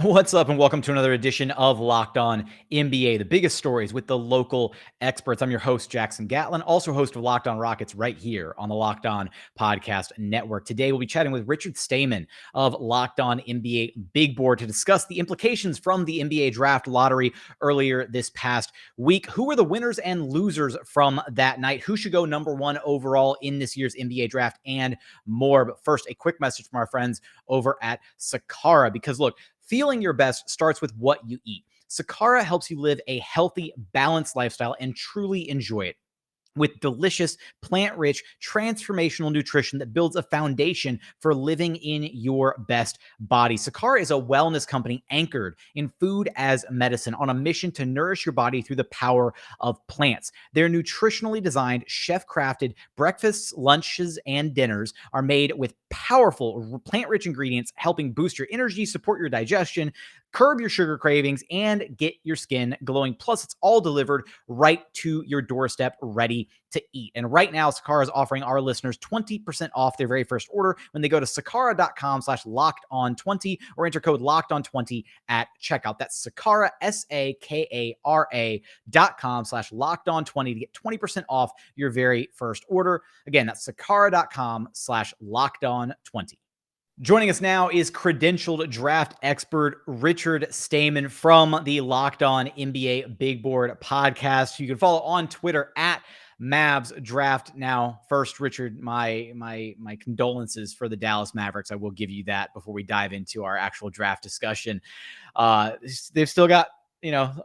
What's up, and welcome to another edition of Locked On NBA, the biggest stories with the local experts. I'm your host, Jackson Gatlin, also host of Locked On Rockets right here on the Locked On Podcast Network. Today, we'll be chatting with Richard Stayman of Locked On NBA Big Board to discuss the implications from the NBA draft lottery earlier this past week. Who are the winners and losers from that night? Who should go number one overall in this year's NBA draft, and more. But first, a quick message from our friends over at Sakara, because look, feeling your best starts with what you eat. Sakara helps you live a healthy, balanced lifestyle and truly enjoy it with delicious, plant-rich, transformational nutrition that builds a foundation for living in your best body. Sakara is a wellness company anchored in food as medicine, on a mission to nourish your body through the power of plants. Their nutritionally designed, chef-crafted breakfasts, lunches, and dinners are made with powerful plant-rich ingredients, helping boost your energy, support your digestion, curb your sugar cravings, and get your skin glowing. Plus, it's all delivered right to your doorstep, ready to eat. And right now, Sakara is offering our listeners 20% off their very first order when they go to sakara.com/lockedon20 or enter code lockedon20 at checkout. That's Sakara, SAKARA.com/lockedon20 to get 20% off your very first order. Again, that's sakara.com/lockedon20. Joining us now is credentialed draft expert Richard Stayman from the Locked On NBA Big Board podcast. You can follow on Twitter at Mavs Draft. Now, first, Richard, my condolences for the Dallas Mavericks. I will give you that before we dive into our actual draft discussion. They've still got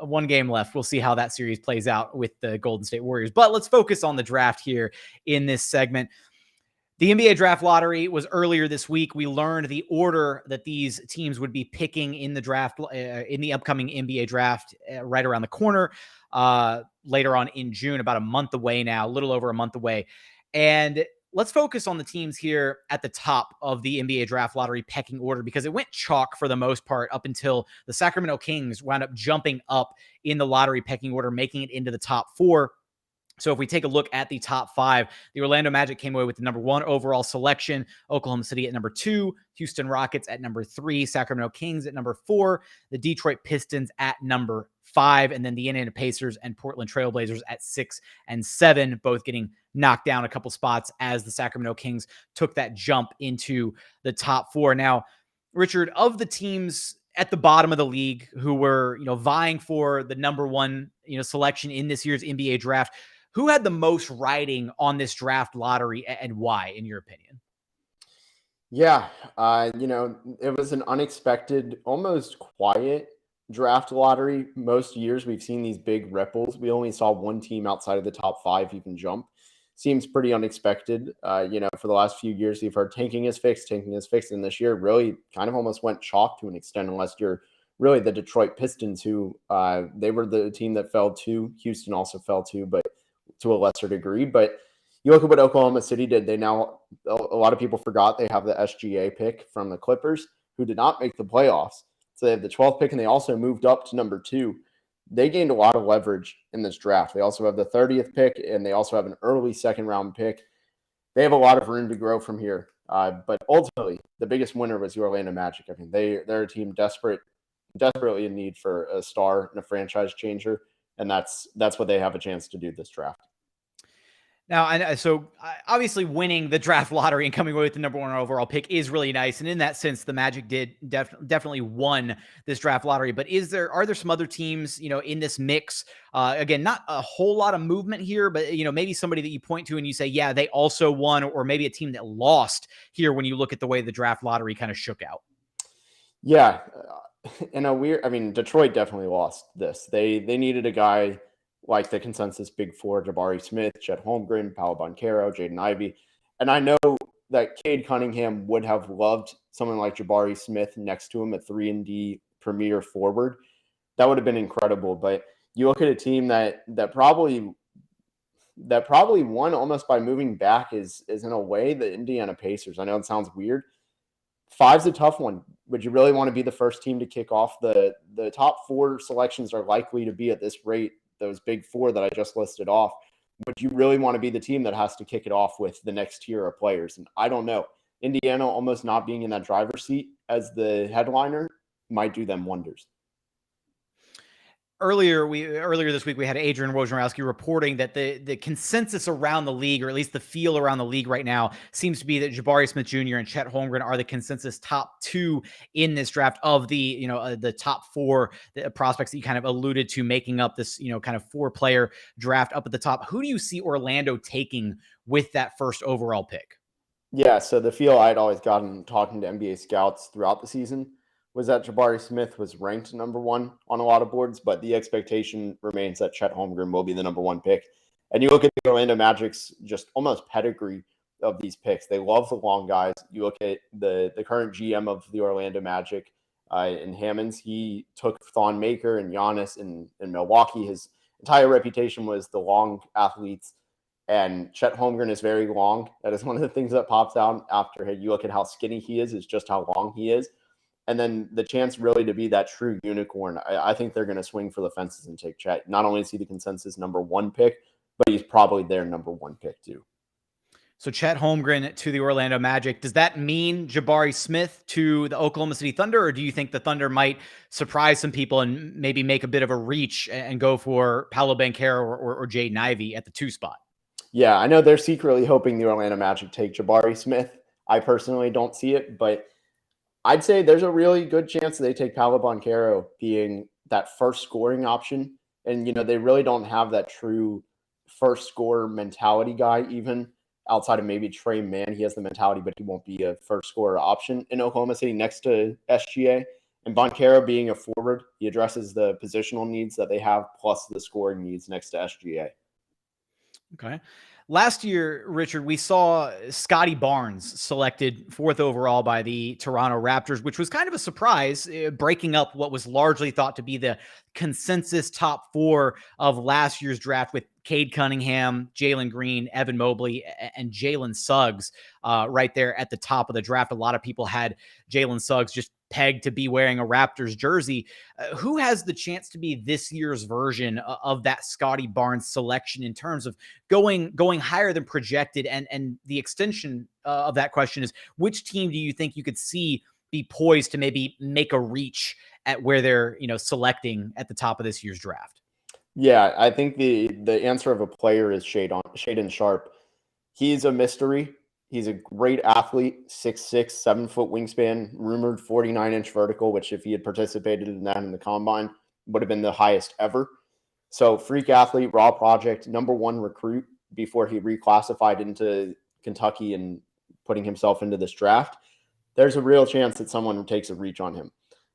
one game left. We'll see how that series plays out with the Golden State Warriors. But let's focus on the draft here in this segment. The NBA draft lottery was earlier this week. We learned the order that these teams would be picking in the draft, in the upcoming NBA draft, right around the corner, later on in June, about a month away now, a little over a month away. And let's focus on the teams here at the top of the NBA draft lottery pecking order, because it went chalk for the most part up until the Sacramento Kings wound up jumping up in the lottery pecking order, making it into the top four. So if we take a look at the top five, the Orlando Magic came away with the number one overall selection, Oklahoma City at number two, Houston Rockets at number three, Sacramento Kings at number four, the Detroit Pistons at number five, and then the Indiana Pacers and Portland Trailblazers at 6 and 7, both getting knocked down a couple spots as the Sacramento Kings took that jump into the top four. Now, Richard, of the teams at the bottom of the league who were, vying for the number one, selection in this year's NBA draft, who had the most riding on this draft lottery, and why, in your opinion? Yeah, it was an unexpected, almost quiet draft lottery. Most years we've seen these big ripples. We only saw one team outside of the top five even jump. Seems pretty unexpected. For the last few years, we've heard tanking is fixed, and this year really kind of almost went chalk to an extent, unless you're really the Detroit Pistons, who they were the team that fell to. Houston also fell to, but to a lesser degree. But you look at what Oklahoma City did. A lot of people forgot they have the SGA pick from the Clippers, who did not make the playoffs. So they have the 12th pick, and they also moved up to number 2. They gained a lot of leverage in this draft. They also have the 30th pick, and they also have an early second-round pick. They have a lot of room to grow from here. But ultimately, the biggest winner was the Orlando Magic. I mean, they're a team desperately in need for a star and a franchise changer, and that's what they have a chance to do this draft. Now, so obviously winning the draft lottery and coming away with the number one overall pick is really nice. And in that sense, the Magic did definitely won this draft lottery. But are there some other teams, in this mix? Again, not a whole lot of movement here, but, maybe somebody that you point to and you say, yeah, they also won, or maybe a team that lost here when you look at the way the draft lottery kind of shook out. Yeah. Detroit definitely lost this. They needed a guy like the consensus big four: Jabari Smith, Chet Holmgren, Paolo Banchero, Jaden Ivey. And I know that Cade Cunningham would have loved someone like Jabari Smith next to him, a 3-and-D premier forward. That would have been incredible. But you look at a team that probably won almost by moving back is in a way the Indiana Pacers. I know it sounds weird. 5's a tough one. Would you really want to be the first team to kick off? The top 4 selections are likely to be at this rate, those big 4 that I just listed off. Would you really want to be the team that has to kick it off with the next tier of players? And I don't know. Indiana almost not being in that driver's seat as the headliner might do them wonders. Earlier this week, we had Adrian Wojnarowski reporting that the consensus around the league, or at least the feel around the league right now, seems to be that Jabari Smith Jr. and Chet Holmgren are the consensus top two in this draft of the, the top four prospects that you kind of alluded to making up this, kind of 4-player draft up at the top. Who do you see Orlando taking with that first overall pick? Yeah, so the feel I'd always gotten talking to NBA scouts throughout the season was that Jabari Smith was ranked number 1 on a lot of boards, but the expectation remains that Chet Holmgren will be the number 1 pick. And you look at the Orlando Magic's just almost pedigree of these picks. They love the long guys. You look at the current GM of the Orlando Magic in Hammonds. He took Thon Maker and Giannis in Milwaukee. His entire reputation was the long athletes. And Chet Holmgren is very long. That is one of the things that pops out after you look at how skinny he is just how long he is. And then the chance really to be that true unicorn, I think they're going to swing for the fences and take Chet. Not only is he the consensus number 1 pick, but he's probably their number 1 pick too. So Chet Holmgren to the Orlando Magic. Does that mean Jabari Smith to the Oklahoma City Thunder, or do you think the Thunder might surprise some people and maybe make a bit of a reach and go for Paolo Banchero or Jaden Ivey at the 2 spot? Yeah, I know they're secretly hoping the Orlando Magic take Jabari Smith. I personally don't see it, but I'd say there's a really good chance they take Paolo Banchero being that first scoring option. And, they really don't have that true first scorer mentality guy, even outside of maybe Trey Mann. He has the mentality, but he won't be a first scorer option in Oklahoma City next to SGA. And Banchero being a forward, he addresses the positional needs that they have, plus the scoring needs next to SGA. Okay. Last year, Richard, we saw Scotty Barnes selected 4th overall by the Toronto Raptors, which was kind of a surprise, breaking up what was largely thought to be the consensus top 4 of last year's draft with Cade Cunningham, Jalen Green, Evan Mobley, and Jalen Suggs right there at the top of the draft. A lot of people had Jalen Suggs just pegged to be wearing a Raptors jersey. Who has the chance to be this year's version of that Scotty Barnes selection in terms of going higher than projected? And the extension of that question is, which team do you think you could see be poised to maybe make a reach at where they're, selecting at the top of this year's draft? Yeah, I think the answer of a player is Shaedon Sharpe. He's a mystery. He's a great athlete, 6'6", 7-foot wingspan, rumored 49-inch vertical, which if he had participated in that in the combine, would have been the highest ever. So freak athlete, raw project, number 1 recruit before he reclassified into Kentucky and putting himself into this draft. There's a real chance that someone takes a reach on him.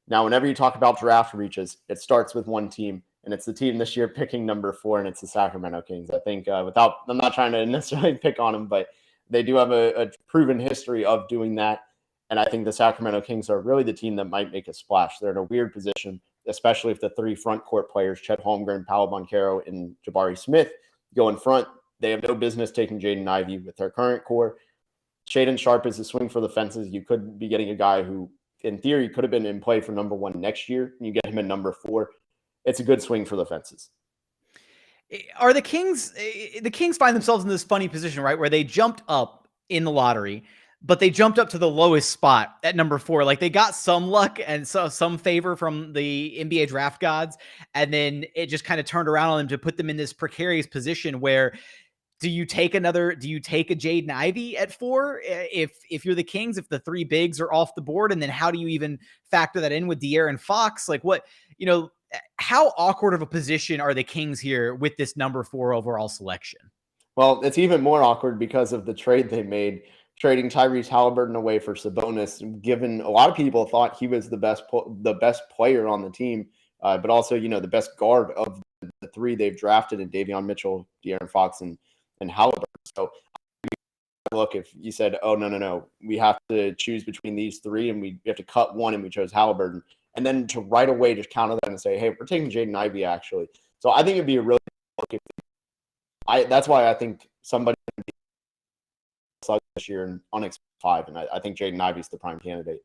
Now, whenever you talk about draft reaches, it starts with one team, and it's the team this year picking number 4, and it's the Sacramento Kings. I think I'm not trying to necessarily pick on them, but they do have a proven history of doing that. And I think the Sacramento Kings are really the team that might make a splash. They're in a weird position, especially if the 3 front court players, Chet Holmgren, Paolo Banchero, and Jabari Smith, go in front. They have no business taking Jaden Ivey with their current core. Shaedon Sharpe is a swing for the fences. You could be getting a guy who, in theory, could have been in play for number 1 next year, and you get him in number 4. It's a good swing for the fences. Are the Kings find themselves in this funny position, right, where they jumped up in the lottery, but they jumped up to the lowest spot at number 4. Like, they got some luck and some favor from the NBA draft gods, and then it just kind of turned around on them to put them in this precarious position where do you take a Jaden Ivey at 4 if you're the Kings, if the 3 bigs are off the board? And then how do you even factor that in with De'Aaron Fox? Like, what, how awkward of a position are the Kings here with this number 4 overall selection? Well, it's even more awkward because of the trade they made, trading Tyrese Halliburton away for Sabonis, given a lot of people thought he was the best player on the team, but also, the best guard of the 3 they've drafted in Davion Mitchell, De'Aaron Fox, and Halliburton. So look, if you said, oh, no, we have to choose between these 3 and we have to cut one and we chose Halliburton, and then to right away just counter that and say, hey, we're taking Jaden Ivey actually. So I think it'd be a really look. That's why I think somebody this year on X5, and I think Jaden Ivey's the prime candidate.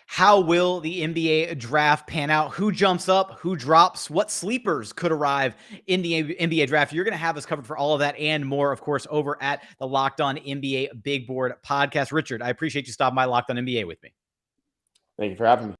How will the NBA draft pan out? Who jumps up? Who drops? What sleepers could arrive in the NBA draft? You're going to have us covered for all of that and more, of course, over at the Locked On NBA Big Board podcast. Richard, I appreciate you stopping by Locked On NBA with me. Thank you for having me.